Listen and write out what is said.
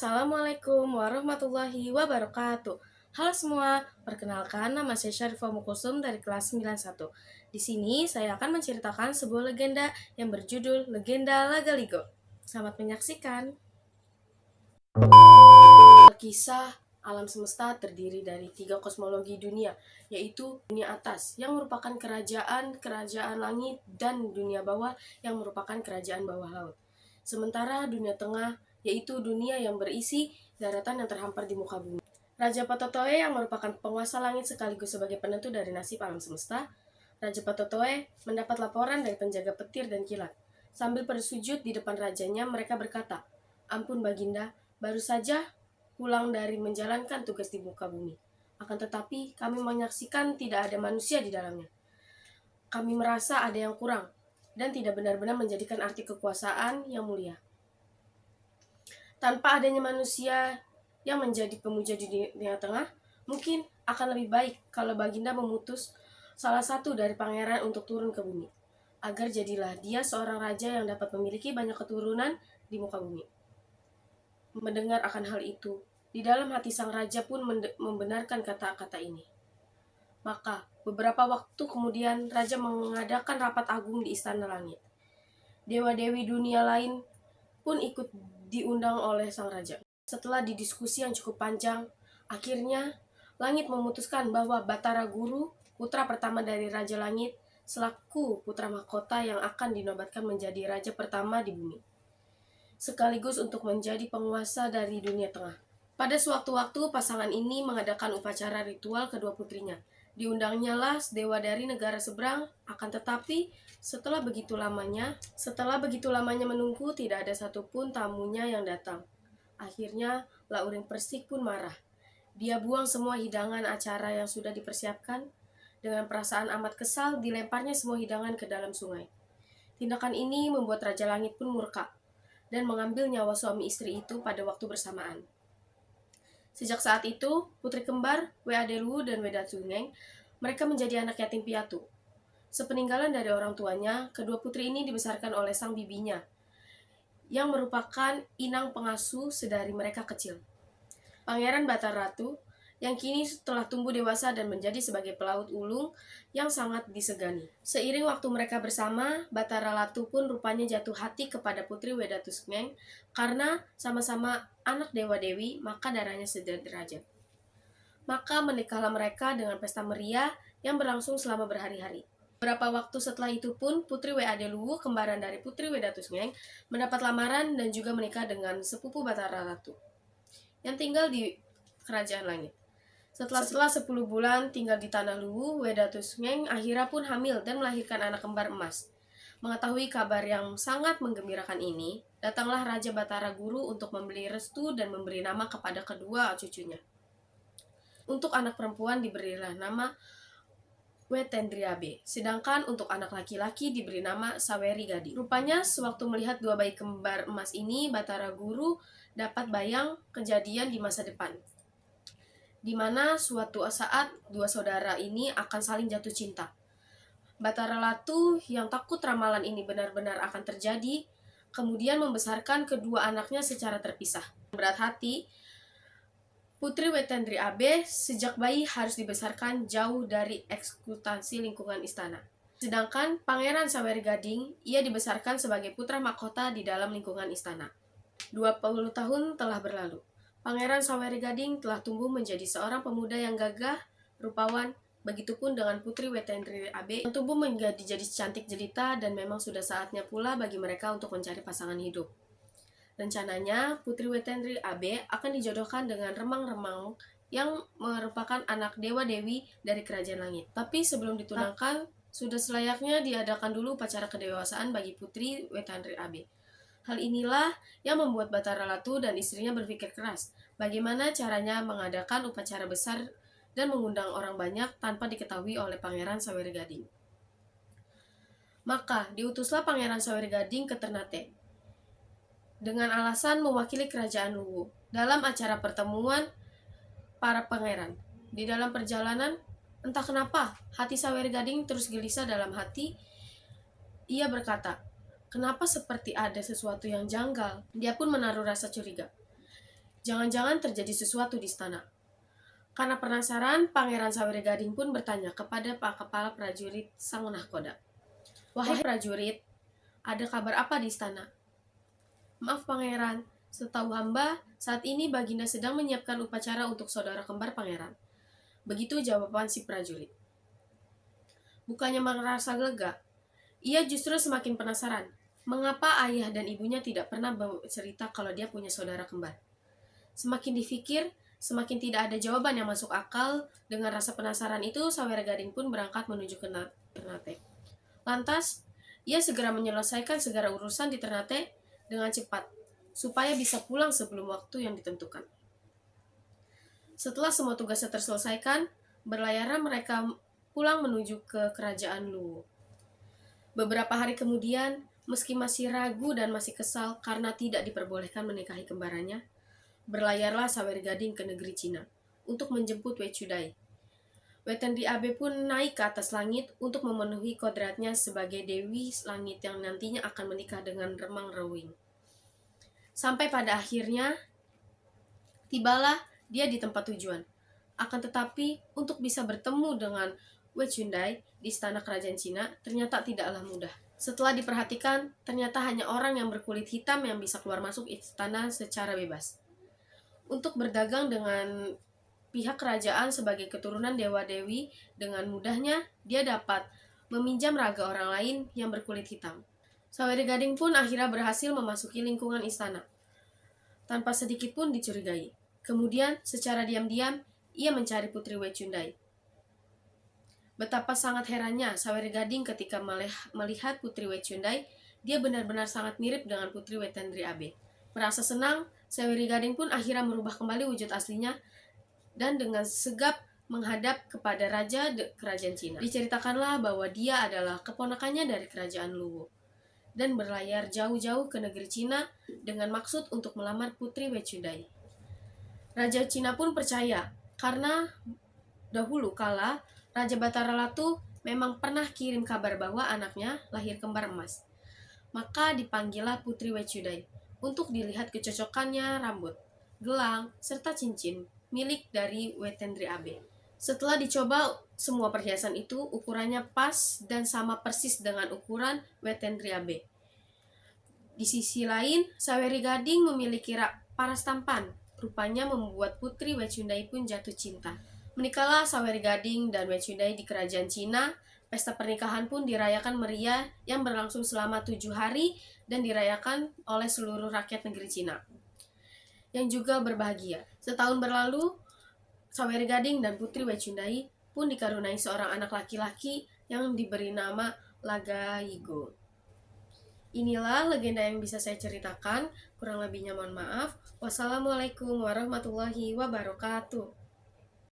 Assalamualaikum warahmatullahi wabarakatuh. Halo semua, perkenalkan nama saya Syarifah Mukusum dari kelas 91. Di sini saya akan menceritakan sebuah legenda yang berjudul Legenda Lagaligo. Selamat menyaksikan. Kisah alam semesta terdiri dari 3 kosmologi dunia, yaitu dunia atas yang merupakan kerajaan langit dan dunia bawah yang merupakan kerajaan bawah laut. Sementara dunia tengah yaitu dunia yang berisi daratan yang terhampar di muka bumi. Raja Patotoe yang merupakan penguasa langit sekaligus sebagai penentu dari nasib alam semesta. Raja Patotoe mendapat laporan dari penjaga petir dan kilat. Sambil bersujud di depan rajanya, mereka berkata, "Ampun Baginda, baru saja pulang dari menjalankan tugas di muka bumi. Akan tetapi, kami menyaksikan tidak ada manusia di dalamnya. Kami merasa ada yang kurang, dan tidak benar-benar menjadikan arti kekuasaan yang mulia. Tanpa adanya manusia yang menjadi pemuja di dunia tengah, mungkin akan lebih baik kalau Baginda memutus salah satu dari pangeran untuk turun ke bumi, agar jadilah dia seorang raja yang dapat memiliki banyak keturunan di muka bumi." Mendengar akan hal itu, di dalam hati sang raja pun membenarkan kata-kata ini. Maka, beberapa waktu kemudian, raja mengadakan rapat agung di istana langit. Dewa-dewi dunia lain pun ikut diundang oleh sang raja. Setelah didiskusi yang cukup panjang, akhirnya langit memutuskan bahwa Batara Guru, putra pertama dari Raja Langit, selaku putra mahkota yang akan dinobatkan menjadi raja pertama di bumi, sekaligus untuk menjadi penguasa dari dunia tengah. Pada suatu waktu, pasangan ini mengadakan upacara ritual kedua putrinya. Diundangnya lah dewa dari negara seberang, akan tetapi setelah begitu lamanya menunggu, tidak ada satupun tamunya yang datang. Akhirnya, Lauring Persik pun marah. Dia buang semua hidangan acara yang sudah dipersiapkan. Dengan perasaan amat kesal, dilemparnya semua hidangan ke dalam sungai. Tindakan ini membuat Raja Langit pun murka dan mengambil nyawa suami istri itu pada waktu bersamaan. Sejak saat itu, putri kembar Weadeluwu dan Wedatungeng, mereka menjadi anak yatim piatu. Sepeninggalan dari orang tuanya, kedua putri ini dibesarkan oleh sang bibinya, yang merupakan inang pengasuh sedari mereka kecil. Pangeran Batara Ratu, yang kini telah tumbuh dewasa dan menjadi sebagai pelaut ulung yang sangat disegani. Seiring waktu mereka bersama, Batara Ratu pun rupanya jatuh hati kepada putri Wedatusngeng karena sama-sama anak dewa-dewi, maka darahnya sederajat. Maka menikahlah mereka dengan pesta meriah yang berlangsung selama berhari-hari. Beberapa waktu setelah itu pun, Putri Weadeluwu, kembaran dari Putri Wedatusngeng, mendapat lamaran dan juga menikah dengan sepupu Batara Ratu yang tinggal di Kerajaan Langit. Setelah 10 bulan tinggal di Tanah Luwu, Wedatusngeng akhirnya pun hamil dan melahirkan anak kembar emas. Mengetahui kabar yang sangat menggembirakan ini, datanglah Raja Batara Guru untuk memberi restu dan memberi nama kepada kedua cucunya. Untuk anak perempuan diberilah nama Wetendriabe, sedangkan untuk anak laki-laki diberi nama Saweri Gading. Rupanya, sewaktu melihat dua bayi kembar emas ini, Batara Guru dapat bayang kejadian di masa depan, di mana suatu saat dua saudara ini akan saling jatuh cinta. Batara Ratu yang takut ramalan ini benar-benar akan terjadi, kemudian membesarkan kedua anaknya secara terpisah. Berat hati, Putri Wetendriabe sejak bayi harus dibesarkan jauh dari ekspektasi lingkungan istana. Sedangkan Pangeran Saweri Gading, ia dibesarkan sebagai putra mahkota di dalam lingkungan istana. 20 tahun telah berlalu. Pangeran Saweri Gading telah tumbuh menjadi seorang pemuda yang gagah, rupawan. Begitupun dengan Putri Wetendriabe yang tumbuh menjadi cantik jelita, dan memang sudah saatnya pula bagi mereka untuk mencari pasangan hidup. Rencananya, Putri Wetendriabe akan dijodohkan dengan Remang-Remang yang merupakan anak dewa-dewi dari Kerajaan Langit. Tapi sebelum ditunangkan, sudah selayaknya diadakan dulu upacara kedewasaan bagi Putri Wetendriabe. Hal inilah yang membuat Batara Ratu dan istrinya berpikir keras, bagaimana caranya mengadakan upacara besar dan mengundang orang banyak tanpa diketahui oleh Pangeran Saweri Gading. Maka, diutuslah Pangeran Saweri Gading ke Ternate dengan alasan mewakili Kerajaan Luwu dalam acara pertemuan para pangeran. Di dalam perjalanan, entah kenapa, hati Saweri Gading terus gelisah dalam hati. Ia berkata, "Kenapa seperti ada sesuatu yang janggal?" Dia pun menaruh rasa curiga. Jangan-jangan terjadi sesuatu di istana. Karena penasaran, Pangeran Saweregading pun bertanya kepada Pak Kepala Prajurit Sang Nahkoda. "Wahai prajurit, ada kabar apa di istana?" "Maaf Pangeran, setahu hamba, saat ini Baginda sedang menyiapkan upacara untuk saudara kembar Pangeran." Begitu jawaban si prajurit. Bukannya merasa lega, ia justru semakin penasaran. Mengapa ayah dan ibunya tidak pernah bercerita kalau dia punya saudara kembar? Semakin dipikir, semakin tidak ada jawaban yang masuk akal. Dengan rasa penasaran itu, Saweregading pun berangkat menuju ke Ternate. Lantas, ia segera menyelesaikan segala urusan di Ternate dengan cepat, supaya bisa pulang sebelum waktu yang ditentukan. Setelah semua tugasnya terselesaikan, berlayarlah mereka pulang menuju ke kerajaan Luwu. Beberapa hari kemudian, meski masih ragu dan masih kesal karena tidak diperbolehkan menikahi kembarannya, berlayarlah Saweregading ke negeri Cina untuk menjemput Wei Chudai. Wetendri Abe pun naik ke atas langit untuk memenuhi kodratnya sebagai Dewi Langit yang nantinya akan menikah dengan Remang Rewing. Sampai pada akhirnya, tibalah dia di tempat tujuan. Akan tetapi, untuk bisa bertemu dengan Wei Chudai di istana kerajaan Cina ternyata tidaklah mudah. Setelah diperhatikan, ternyata hanya orang yang berkulit hitam yang bisa keluar masuk istana secara bebas. Untuk berdagang dengan pihak kerajaan sebagai keturunan dewa-dewi, dengan mudahnya dia dapat meminjam raga orang lain yang berkulit hitam. Saweregading pun akhirnya berhasil memasuki lingkungan istana, tanpa sedikit pun dicurigai. Kemudian, secara diam-diam, ia mencari Putri Wei Chudai. Betapa sangat herannya Saweregading ketika melihat Putri Wei Chudai, dia benar-benar sangat mirip dengan Putri Wetendri Abe. Merasa senang, Saweregading pun akhirnya merubah kembali wujud aslinya dan dengan segap menghadap kepada Raja Kerajaan Cina. Diceritakanlah bahwa dia adalah keponakannya dari Kerajaan Luwu dan berlayar jauh-jauh ke negeri Cina dengan maksud untuk melamar Putri Wei Chudai. Raja Cina pun percaya karena dahulu kala Raja Batara Latu memang pernah kirim kabar bahwa anaknya lahir kembar emas. Maka dipanggillah Putri Wei Chudai untuk dilihat kecocokannya rambut, gelang, serta cincin milik dari Wetendri Abe. Setelah dicoba semua perhiasan itu, ukurannya pas dan sama persis dengan ukuran Wetendri Abe. Di sisi lain, Saweregading memiliki paras tampan. Rupanya membuat Putri Wei Chudai pun jatuh cinta. Menikahlah Saweregading dan Wei Chudai di kerajaan Cina. Pesta pernikahan pun dirayakan meriah yang berlangsung selama 7 hari dan dirayakan oleh seluruh rakyat negeri Cina yang juga berbahagia. Setahun berlalu, Saweregading dan Putri Wei Chudai pun dikaruniai seorang anak laki-laki yang diberi nama Lagaigo. Inilah legenda yang bisa saya ceritakan. Kurang lebihnya mohon maaf. Wassalamualaikum warahmatullahi wabarakatuh.